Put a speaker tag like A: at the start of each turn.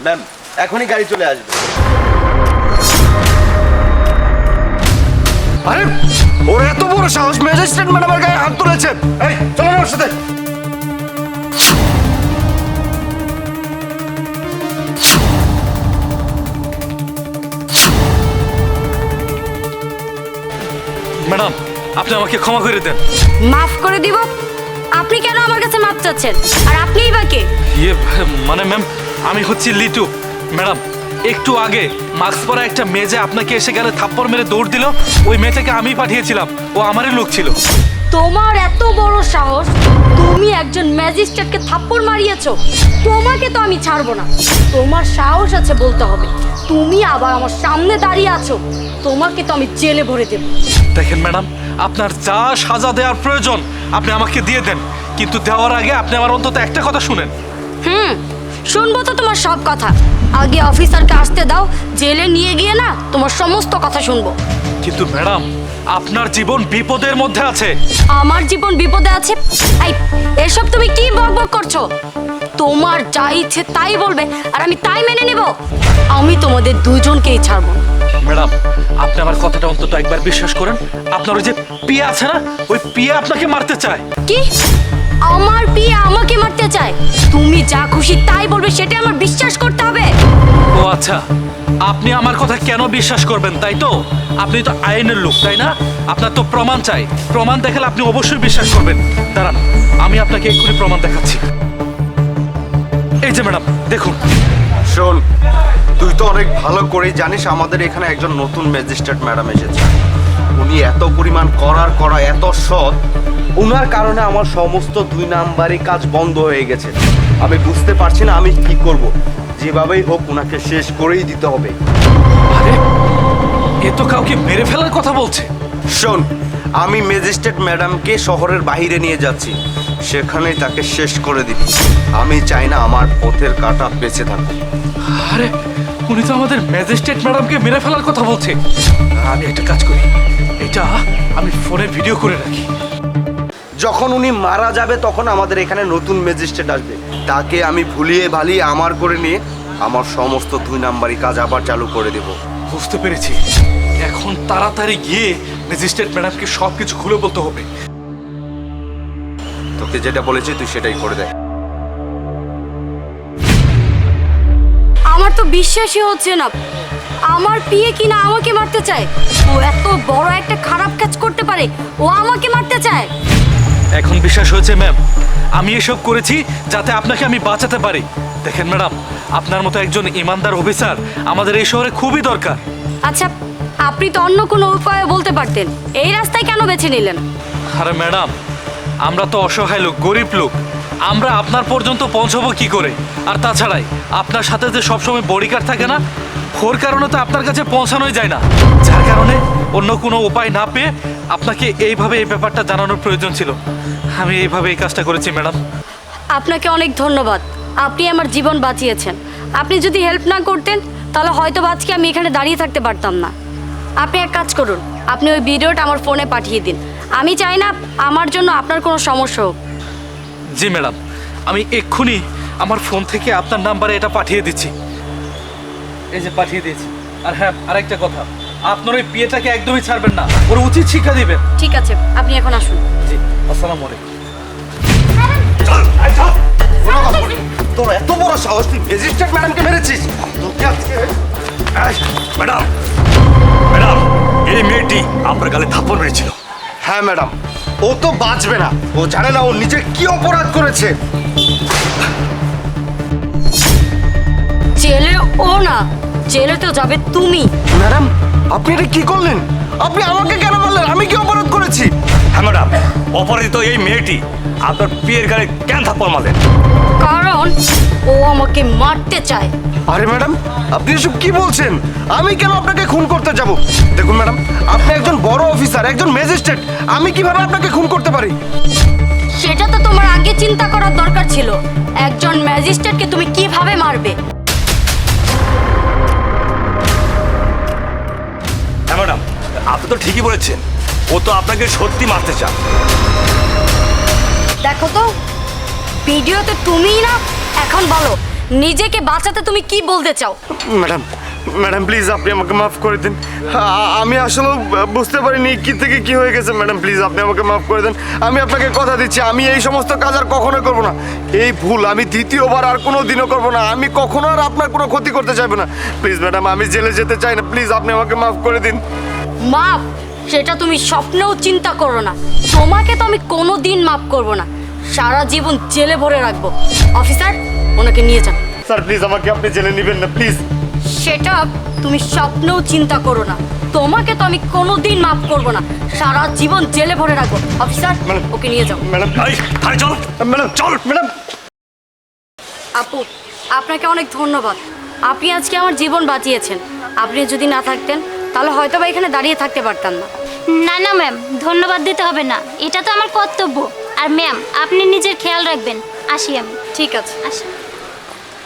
A: Ma'am এখনই গাড়ি চলে আসবে।
B: আরে ওর এত বড় সাহস, ম্যাজিস্ট্রেট ম্যাডামের গায়ে হাত তুলেছে। এই চলো না ওর সাথে।
C: ম্যাডাম আপনি আমাকে ক্ষমা করে দেন।
D: মাফ করে দিব? আপনি কেন আমার কাছে মাপ চাচ্ছেন? আর আপনিই বা কে?
C: মানে ম্যাম আমি হচ্ছি লিটু। ম্যাডাম একটু আগে মাস্ক পরা একটা মেয়ে যে আপনাকে এসে গেলে থাপ্পড় মেরে দৌড় দিল, ওই মেয়েটাকে আমি পাঠিয়েছিলাম, ও আমারই লোক ছিল।
D: তোমার এত বড় সাহস, তুমি একজন ম্যাজিস্ট্রেটকে থাপ্পড় মারিয়েছো? তোমাকে তো আমি ছাড়বো না। তোমার সাহস আছে বলতে হবে। তুমি আবার আমার সামনে দাঁড়িয়ে আছো, তোমাকে তো আমি জেলে ভরে দেব।
C: দেখেন ম্যাডাম, আপনার যা সাজা দেওয়ার প্রয়োজন আপনি আমাকে দিয়ে দেন, কিন্তু দেওয়ার আগে আপনি আমার অন্তত একটা কথা শুনেন।
D: শুনবো তো তোমার সব কথা। আগে অফিসারকে আসতে দাও, জেলে নিয়ে গিয়ে না তোমার সমস্ত কথা শুনবো।
C: কিন্তু ম্যাডাম আপনার জীবন বিপদের মধ্যে আছে।
D: আমার জীবন বিপদে আছে? এই এসব তুমি কি বকবক করছো? তোমার যা ইচ্ছে তাই বলবে আর আমি তাই মেনে নেব? আমি তোমাদের দুজনকেই ছাড়বো।
C: ম্যাডাম আপনি আমার কথাটা অন্তত একবার বিশ্বাস করেন। আপনার ওই যে পিয়া আছে না, ওই পিয়া আপনাকে মারতে চায়।
D: কি? আমার বিয়ে আমাকে মারতে চায়? তুমি যা খুশি তাই বলবে সেটা আমার বিশ্বাস করতে হবে?
C: ও আচ্ছা, আপনি আমার কথা কেন বিশ্বাস করবেন তাই তো? আপনি তো আইনের লোক তাই না? আপনার তো প্রমাণ চাই, প্রমাণ দেখালে আপনি অবশ্যই বিশ্বাস করবেন। দাঁড়ান আমি আপনাকে এক্ষুনি প্রমাণ দেখাচ্ছি। এই যে ম্যাডাম দেখুন।
A: শোন, তুই তো অনেক ভালো করেই জানিস আমাদের এখানে একজন নতুন ম্যাজিস্ট্রেট ম্যাডাম এসেছে। উনি এত পরিমাণ করা এত সৎ, ওনার কারণে আমার সমস্ত 2 নাম্বারই কাজ বন্ধ হয়ে গেছে। আমি বুঝতে পারছি না আমি কি করব। যেভাবেই হোক ওনাকে শেষ করেই দিতে হবে।
C: আরে এ তো কাউকে মেরে ফেলার কথা বলছে।
A: শোন, আমি ম্যাজিস্ট্রেট ম্যাডামকে শহরের বাইরে নিয়ে যাচ্ছি, সেখানেই তাকে শেষ করে দিবি। আমি চাই না আমার পথের কাঁটা বেঁচে থাকুক।
C: আরে উনি তো আমাদের ম্যাজিস্ট্রেট ম্যাডামকে মেরে ফেলার কথা বলছে। আমি একটা কাজ করি, এটা আমি ফোনে ভিডিও করে রাখি।
A: যখন উনি মারা যাবে তখন আমাদের এখানে নতুন ম্যাজিস্ট্রেট আসবে, তাকে আমি ভুলিয়ে ভালিয়ে আমার করে নিয়ে আমার সমস্ত 2 নাম্বারই কাজ আবার চালু করে দেব।
C: বুঝতে পেরেছি, এখন তাড়াতাড়ি গিয়ে ম্যাজিস্ট্রেট ম্যাডামকে সবকিছু খুলে বলতে হবে।
A: তোকে যেটা বলেছি তুই সেটাই করে দে।
D: আমার তো বিশ্বাসই হচ্ছে না, আমার বিয়ে কিনা আমাকে মারতে চায়। ও এত বড় একটা খারাপ কাজ করতে পারে, ও আমাকে মারতে চায়।
C: এখন বিশ্বাস হয়েছে ম্যাম, আমি এসব করেছি যাতে আপনাকে আমি বাঁচাতে পারি। দেখেন ম্যাডাম, আপনার মতো একজন ইমানদার অফিসার আমাদের এই শহরে খুবই দরকার।
D: আচ্ছা, আপনি তো অন্য কোনো উপায়ে বলতে পারতেন, এই রাস্তায় কেন বেছে নিলেন?
C: আরে ম্যাডাম, আমরা তো অসহায় লোক, গরিব লোক, আমরা আপনার পর্যন্ত পৌঁছবো কি করে? আর তাছাড়াই আপনার সাথে যে সবসময় বডিগার্ড থাকে না, ওর কারণে তো আপনার কাছে পৌঁছানোই যায় না। যার কারণে অন্য কোনো উপায় না পেয়ে আপনাকে এইভাবে এই ব্যাপারটা জানানোর প্রয়োজন ছিল। আমি এইভাবে এই কাজটা করেছি ম্যাডাম।
D: আপনাকে অনেক ধন্যবাদ, আপনি আমার জীবন বাঁচিয়েছেন। আপনি যদি হেল্প না করতেন তাহলে হয়তো আজকে আমি এখানে দাঁড়িয়ে থাকতে পারতাম না। আপনি এক কাজ করুন, আপনি ওই ভিডিওটা আমার ফোনে পাঠিয়ে দিন। আমি চাই না আমার জন্য আপনার কোনো সমস্যা হোক।
C: জি ম্যাডাম, আমি এক্ষুনি আমার ফোন থেকে আপনার নাম্বারে এটা পাঠিয়ে দিচ্ছি। এই যে পাঠিয়ে দিয়েছি। আর হ্যাঁ, আরেকটা কথা, আপনার ওই বিয়েটাকে একদমই ছাড়বেন না, ওর উচিত শিক্ষা দিবেন।
D: ঠিক আছে, আপনি এখন আসুন।
C: জি, আসসালামু আলাইকুম।
A: তোর এত বড় সাহস, তুই ম্যাজিস্ট্রেট ম্যাডামকে মেরেছিস? তোকে আজকে
B: ম্যাডাম, ম্যাডাম, এই মেয়েটি আপনার গালে থাপ্পড় মেরেছিল।
A: হ্যাঁ ম্যাডাম, ও তো বাঁচবে না। ও জানে না ও নিজে কি অপরাধ করেছে।
D: জেলে ও না, জেলে তো যাবে তুমি।
A: ম্যাডাম, আপনি এটা কি করলেন? আপনি আমাকে কেন বললেন? আমি কি অপরাধ করেছি?
B: হ্যাঁ ম্যাডাম, অপরাধিত এই মেয়েটি আপনার বিয়ের গালে কেন থাপ্পড় মারলেন?
D: কারণ ও আমাকে মারতে চায়।
A: আরে ম্যাডাম, আপনি এসব কি বলছেন? আমি কেন আপনাকে খুন করতে যাব? দেখুন ম্যাডাম, আপনি একজন বড় অফিসার, একজন ম্যাজিস্ট্রেট, আমি কিভাবে আপনাকে খুন করতে পারি?
D: সেটা তো তোমার আগে চিন্তা করার দরকার ছিল। একজন ম্যাজিস্ট্রেটকে তুমি কিভাবে মারবে?
B: হ্যাঁ ম্যাডাম, আপনি তো ঠিকই বলেছেন, ও তো আপনাকে সত্যি মারতে চান।
D: দেখো তো, ভিডিওতে তুমিই না। এখন বলো নিজেকে বাঁচাতে তুমি কি বলতে চাও?
A: ম্যাডাম ম্যাডাম প্লিজ আপনি আমাকে মাফ করে দিন। আমি আসলে বুঝতে পারিনি কি থেকে কি হয়ে গেছে। ম্যাডাম প্লিজ আপনি আমাকে মাফ করে দেন। আমি আপনাকে কথা দিচ্ছি আমি এই সমস্ত কাজ আর কখনোই করবো না। এই ভুল আমি দ্বিতীয়বার আর কোনো দিনও করবো না। আমি কখনো আর আপনার কোনো ক্ষতি করতে চাইবো না। প্লিজ ম্যাডাম আমি জেলে যেতে চাই না। প্লিজ আপনি আমাকে মাফ করে দিন।
D: মাফ? সেটা তুমি স্বপ্নেও চিন্তা করো না। তোমাকে তো আমি কোনো দিন মাফ করবো না, সারা জীবন জেলে ভরে রাখবো। অফিসার, ওনাকে নিয়ে যান।
A: স্যার প্লিজ আমাকে আপনি জেলে নেবেন না প্লিজ।
D: সেটা তুমি স্বপ্নেও চিন্তা করো না। তোমাকে তো আমি কোনো দিন মাফ করবো না, সারা জীবন জেলে ভরে রাখবো। অফিসার, ওকে নিয়ে যাও।
A: ম্যাডাম
B: এই থানে চল।
A: ম্যাডাম চল ম্যাডাম।
D: আপু, আপনাকে অনেক ধন্যবাদ। আপনি আজকে আমার জীবন বাঁচিয়েছেন। আপনি যদি না থাকতেন তাহলে হয়তো বা এখানে দাঁড়িয়ে থাকতে পারতাম না।
E: না না ম্যাম, ধন্যবাদ দিতে হবে না, এটা তো আমার কর্তব্য। আর ম্যাম আপনি নিজের খেয়াল রাখবেন। আসি আমি।
D: ঠিক আছে।
E: আসি।